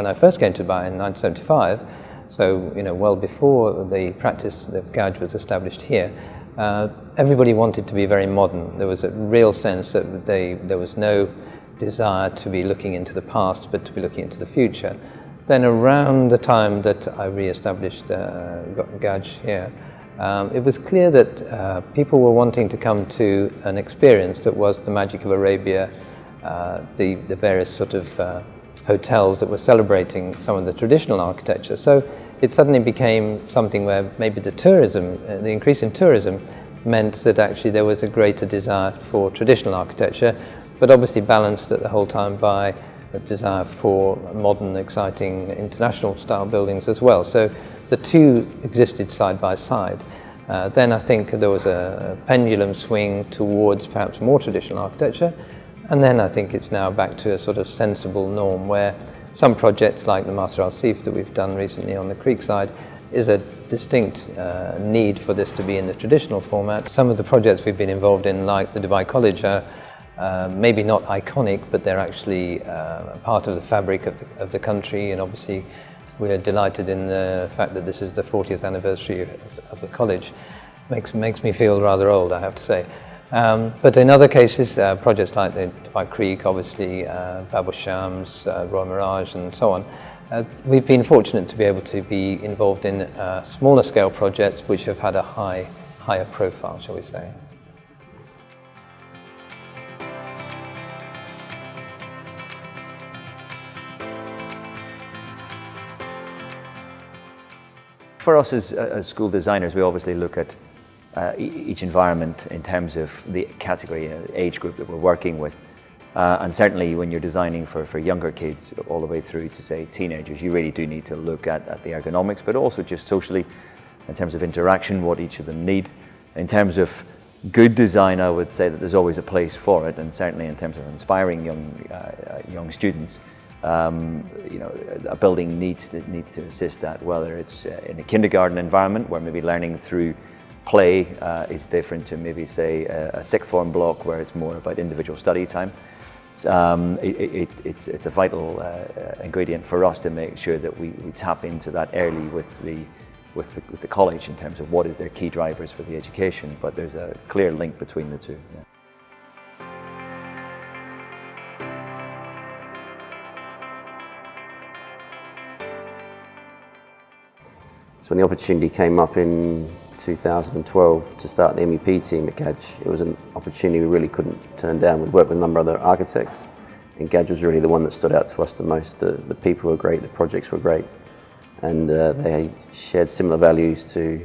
When I first came to Dubai in 1975, so well before the practice of Gouge was established here, everybody wanted to be very modern. There was a real sense that there was no desire to be looking into the past, but to be looking into the future. Then around the time that I re-established Gouge here, it was clear that people were wanting to come to an experience that was the magic of Arabia, the various sort of hotels that were celebrating some of the traditional architecture. So it suddenly became something where maybe the increase in tourism meant that actually there was a greater desire for traditional architecture, but obviously balanced at the whole time by a desire for modern, exciting, international style buildings as well. So the two existed side by side. Then I think there was a pendulum swing towards perhaps more traditional architecture, and then I think it's now back to a sort of sensible norm where some projects like the Master Al Seef that we've done recently on the creek side is a distinct need for this to be in the traditional format. Some of the projects we've been involved in, like the Dubai College, are maybe not iconic, but they're actually part of the fabric of the country, and obviously we're delighted in the fact that this is the 40th anniversary of the college. Makes me feel rather old, I have to say. But in other cases, projects like the Dubai Creek, obviously Bab al-Shams, Royal Mirage and so on, we've been fortunate to be able to be involved in smaller scale projects which have had a higher profile, shall we say. For us as school designers, we obviously look at each environment in terms of the category, age group that we're working with. And certainly when you're designing for younger kids all the way through to, say, teenagers, you really do need to look at the ergonomics, but also just socially, in terms of interaction, what each of them need. In terms of good design, I would say that there's always a place for it, and certainly in terms of inspiring young students, a building needs to assist that, whether it's in a kindergarten environment where maybe learning through play is different to maybe, say, a sixth form block where it's more about individual study time. It's a vital ingredient for us to make sure that we tap into that early with the college in terms of what is their key drivers for the education, but there's a clear link between the two. Yeah. So when the opportunity came up in 2012 to start the MEP team at Gouge, it was an opportunity we really couldn't turn down. We'd worked with a number of other architects, and Gouge was really the one that stood out to us the most. The people were great, the projects were great, and they shared similar values to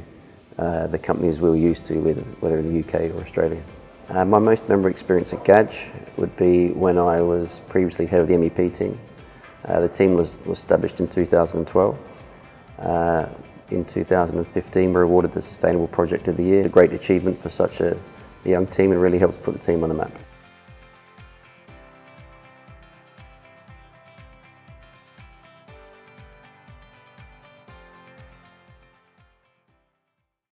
the companies we were used to, whether in the UK or Australia. My most memorable experience at Gouge would be when I was previously head of the MEP team. The team was established in 2012. In 2015, we were awarded the Sustainable Project of the Year. A great achievement for such a young team, and really helps put the team on the map.